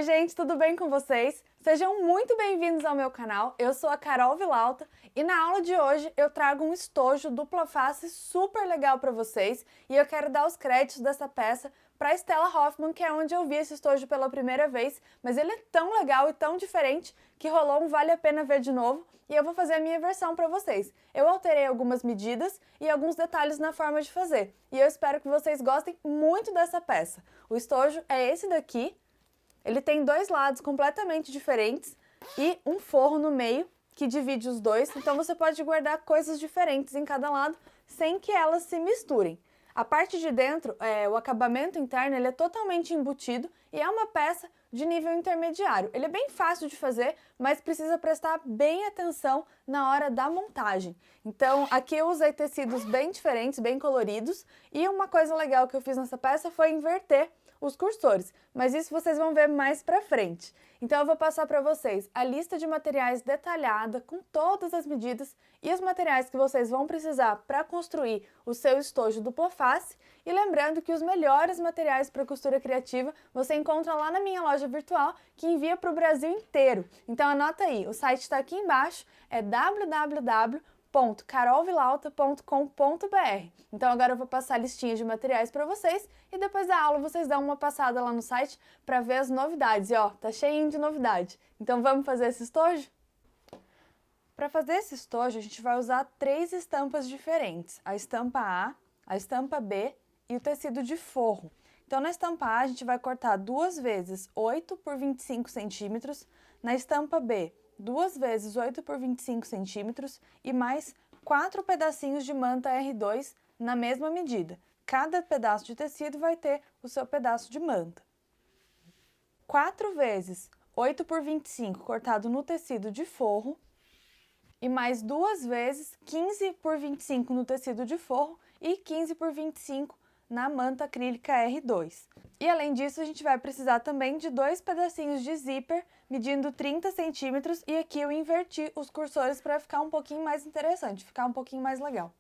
gente, tudo bem com vocês? Sejam muito bem-vindos ao meu canal, eu sou a Carol Vilauta e na aula de hoje eu trago um estojo dupla face super legal para vocês e eu quero dar os créditos dessa peça para Stella Hoffman, que é onde eu vi esse estojo pela primeira vez, mas ele é tão legal e tão diferente que rolou um vale a pena ver de novo e eu vou fazer a minha versão para vocês. Eu alterei algumas medidas e alguns detalhes na forma de fazer e eu espero que vocês gostem muito dessa peça. O estojo é esse daqui. Ele tem dois lados completamente diferentes e um forro no meio que divide os dois, então você pode guardar coisas diferentes em cada lado sem que elas se misturem. A parte de dentro, o acabamento interno, ele é totalmente embutido e é uma peça de nível intermediário. Ele é bem fácil de fazer, mas precisa prestar bem atenção na hora da montagem. Então, aqui eu usei tecidos bem diferentes, bem coloridos, e uma coisa legal que eu fiz nessa peça foi inverter os cursores, mas isso vocês vão ver mais pra frente. Então eu vou passar para vocês a lista de materiais detalhada com todas as medidas e os materiais que vocês vão precisar para construir o seu estojo dupla face. E lembrando que os melhores materiais para costura criativa você encontra lá na minha loja virtual que envia para o Brasil inteiro. Então anota aí, o site está aqui embaixo, é www.carolvilauta.com.br. Então agora eu vou passar a listinha de materiais para vocês e depois da aula vocês dão uma passada lá no site para ver as novidades. E ó, tá cheinho de novidade. Então vamos fazer esse estojo? Para fazer esse estojo a gente vai usar 3 estampas diferentes, a estampa a estampa B e o tecido de forro. Então na estampa A a gente vai cortar 2 vezes 8 por 25 centímetros, na estampa B 2 vezes 8 por 25 centímetros e mais 4 pedacinhos de manta R2 na mesma medida. Cada pedaço de tecido vai ter o seu pedaço de manta. 4 vezes 8 por 25 cortado no tecido de forro e mais 2 vezes 15 por 25 no tecido de forro e 15 por 25 na manta acrílica R2. E além disso, a gente vai precisar também de 2 pedacinhos de zíper medindo 30 centímetros e aqui eu inverti os cursores para ficar um pouquinho mais interessante, ficar um pouquinho mais legal.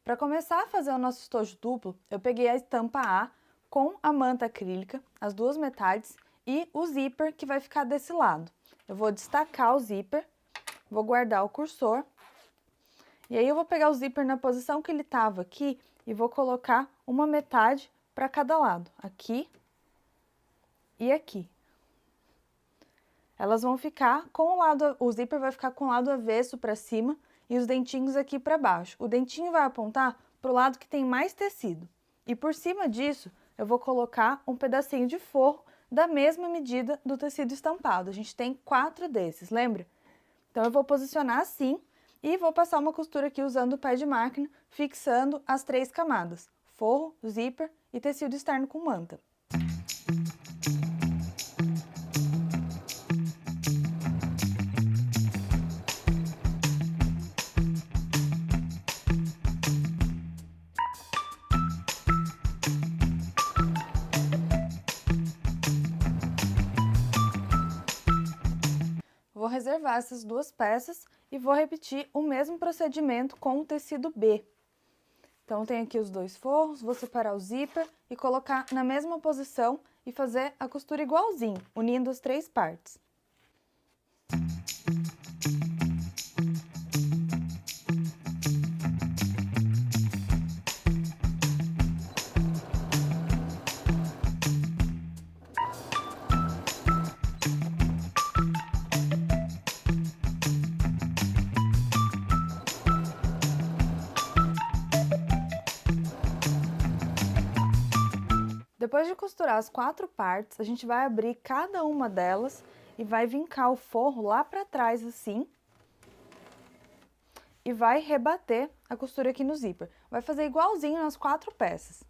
Para começar a fazer o nosso estojo duplo, eu peguei a estampa A com a manta acrílica, as duas metades e o zíper que vai ficar desse lado. Eu vou destacar o zíper, vou guardar o cursor e aí eu vou pegar o zíper na posição que ele estava aqui e vou colocar uma metade para cada lado, aqui e aqui. Elas vão ficar com o zíper vai ficar com o lado avesso para cima e os dentinhos aqui para baixo. O dentinho vai apontar para o lado que tem mais tecido. E por cima disso, eu vou colocar um pedacinho de forro da mesma medida do tecido estampado. A gente tem 4 desses, lembra? Então eu vou posicionar assim e vou passar uma costura aqui usando o pé de máquina, fixando as 3 camadas: forro, zíper e tecido externo com manta. Vou reservar essas 2 peças e vou repetir o mesmo procedimento com o tecido B. Então, tenho aqui os 2 forros, vou separar o zíper e colocar na mesma posição e fazer a costura igualzinho, unindo as 3 partes. Depois de costurar as 4 partes, a gente vai abrir cada uma delas e vai vincar o forro lá para trás assim e vai rebater a costura aqui no zíper. Vai fazer igualzinho nas 4 peças.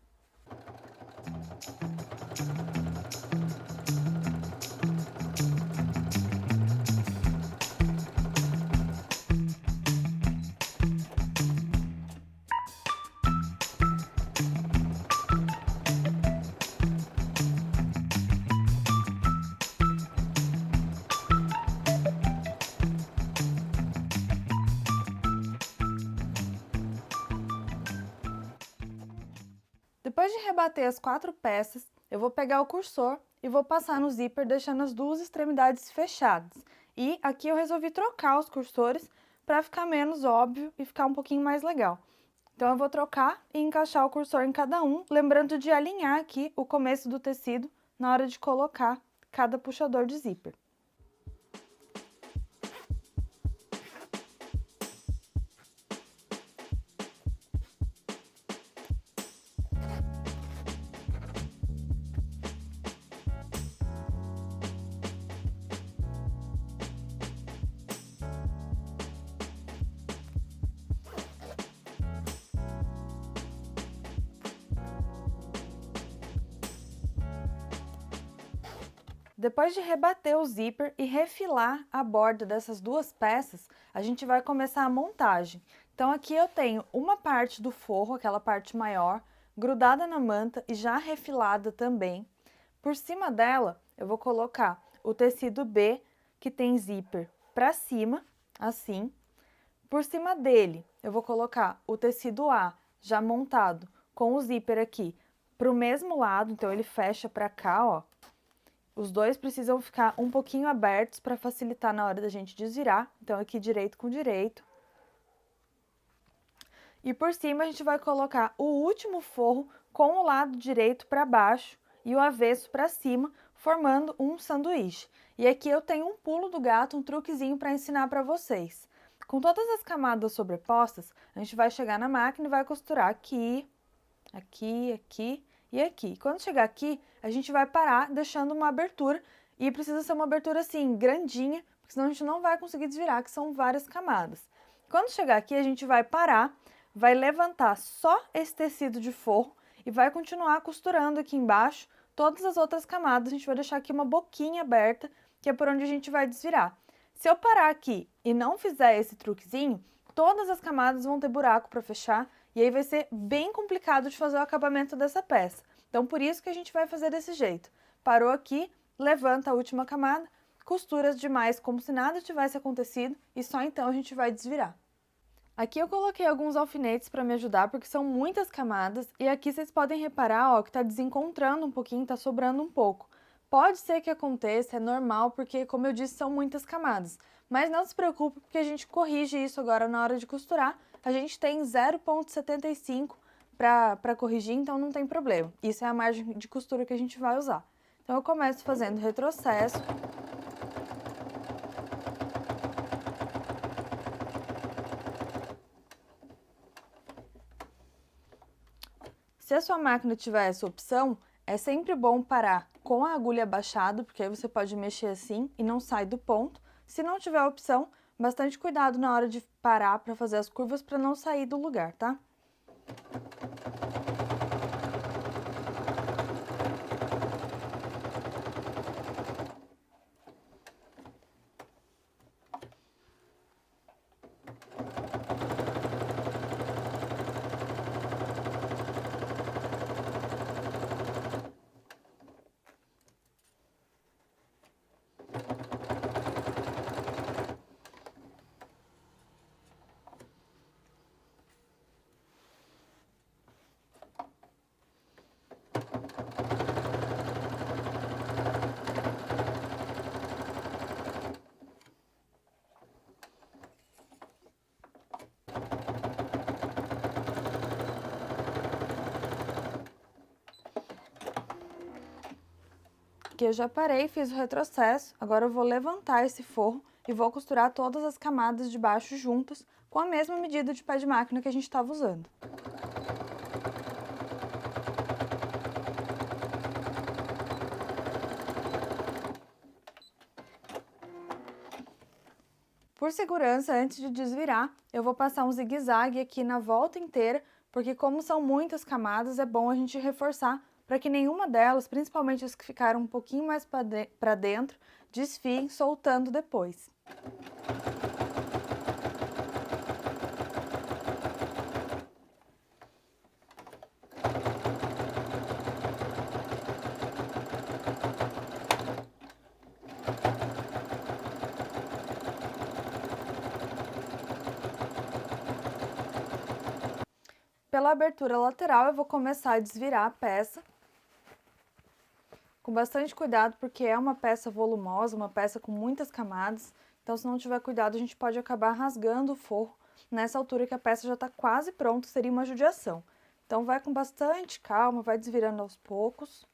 Depois de rebater as 4 peças, eu vou pegar o cursor e vou passar no zíper deixando as duas extremidades fechadas. E aqui eu resolvi trocar os cursores para ficar menos óbvio e ficar um pouquinho mais legal. Então, eu vou trocar e encaixar o cursor em cada um, lembrando de alinhar aqui o começo do tecido na hora de colocar cada puxador de zíper. Depois de rebater o zíper e refilar a borda dessas duas peças, a gente vai começar a montagem. Então, aqui eu tenho uma parte do forro, aquela parte maior, grudada na manta e já refilada também. Por cima dela, eu vou colocar o tecido B, que tem zíper para cima, assim. Por cima dele, eu vou colocar o tecido A, já montado, com o zíper aqui para o mesmo lado, então ele fecha para cá, ó. Os dois precisam ficar um pouquinho abertos para facilitar na hora da gente desvirar. Então, aqui direito com direito. E por cima a gente vai colocar o último forro com o lado direito para baixo e o avesso para cima, formando um sanduíche. E aqui eu tenho um pulo do gato, um truquezinho para ensinar para vocês. Com todas as camadas sobrepostas, a gente vai chegar na máquina e vai costurar aqui, aqui, aqui e aqui. Quando chegar aqui, a gente vai parar deixando uma abertura e precisa ser uma abertura assim, grandinha, porque senão a gente não vai conseguir desvirar, que são várias camadas. Quando chegar aqui, a gente vai parar, vai levantar só esse tecido de forro e vai continuar costurando aqui embaixo todas as outras camadas. A gente vai deixar aqui uma boquinha aberta, que é por onde a gente vai desvirar. Se eu parar aqui e não fizer esse truquezinho, todas as camadas vão ter buraco para fechar e aí vai ser bem complicado de fazer o acabamento dessa peça. Então, por isso que a gente vai fazer desse jeito. Parou aqui, levanta a última camada, costura as demais como se nada tivesse acontecido e só então a gente vai desvirar. Aqui eu coloquei alguns alfinetes para me ajudar, porque são muitas camadas e aqui vocês podem reparar, ó, que tá desencontrando um pouquinho, tá sobrando um pouco. Pode ser que aconteça, é normal, porque, como eu disse, são muitas camadas. Mas não se preocupe, porque a gente corrige isso agora na hora de costurar. A gente tem 0,75 para corrigir, então não tem problema. Isso é a margem de costura que a gente vai usar. Então, eu começo fazendo retrocesso. Se a sua máquina tiver essa opção, é sempre bom parar com a agulha abaixada, porque aí você pode mexer assim e não sai do ponto. Se não tiver a opção, bastante cuidado na hora de parar para fazer as curvas para não sair do lugar, tá? Aqui eu já parei, fiz o retrocesso, agora eu vou levantar esse forro e vou costurar todas as camadas de baixo juntas com a mesma medida de pé de máquina que a gente estava usando. Por segurança, antes de desvirar, eu vou passar um zigue-zague aqui na volta inteira, porque como são muitas camadas, é bom a gente reforçar para que nenhuma delas, principalmente as que ficaram um pouquinho mais para dentro, desfiem, soltando depois. Pela abertura lateral, eu vou começar a desvirar a peça. com bastante cuidado, porque é uma peça volumosa, uma peça com muitas camadas. Então, se não tiver cuidado, a gente pode acabar rasgando o forro nessa altura que a peça já está quase pronta, seria uma judiação. Então, vai com bastante calma, vai desvirando aos poucos.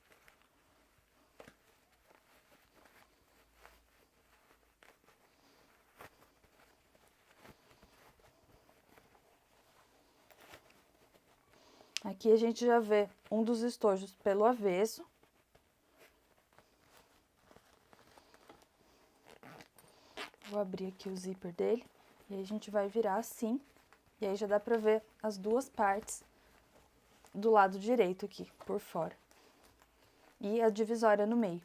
Aqui a gente já vê um dos estojos pelo avesso. Vou abrir aqui o zíper dele e aí a gente vai virar assim. E aí já dá pra ver as duas partes do lado direito aqui, por fora. E a divisória no meio.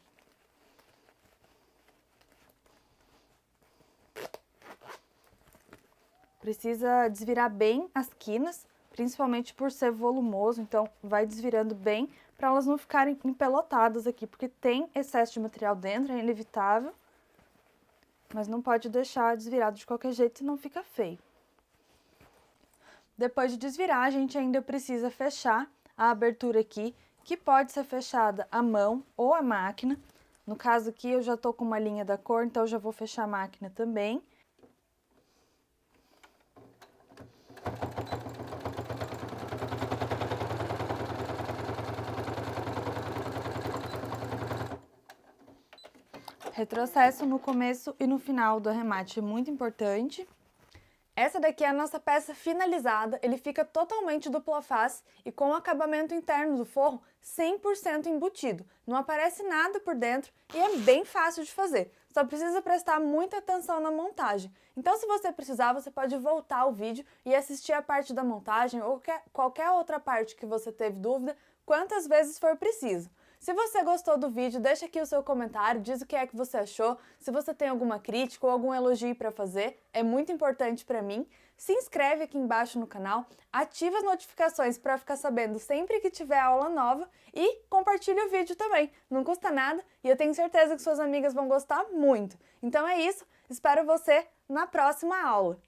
Precisa desvirar bem as quinas, principalmente por ser volumoso, então vai desvirando bem para elas não ficarem empelotadas aqui, porque tem excesso de material dentro, é inevitável, mas não pode deixar desvirado de qualquer jeito, senão fica feio. Depois de desvirar, a gente ainda precisa fechar a abertura aqui, que pode ser fechada à mão ou à máquina. No caso aqui, eu já tô com uma linha da cor, então eu já vou fechar a máquina também. Retrocesso no começo e no final do arremate é muito importante. Essa daqui é a nossa peça finalizada, ele fica totalmente dupla face e com o acabamento interno do forro 100% embutido. Não aparece nada por dentro e é bem fácil de fazer, só precisa prestar muita atenção na montagem. Então, se você precisar, você pode voltar ao vídeo e assistir a parte da montagem ou qualquer outra parte que você teve dúvida, quantas vezes for preciso. Se você gostou do vídeo, deixa aqui o seu comentário, diz o que é que você achou, se você tem alguma crítica ou algum elogio para fazer, é muito importante para mim. Se inscreve aqui embaixo no canal, ativa as notificações para ficar sabendo sempre que tiver aula nova e compartilha o vídeo também, não custa nada e eu tenho certeza que suas amigas vão gostar muito. Então é isso, espero você na próxima aula!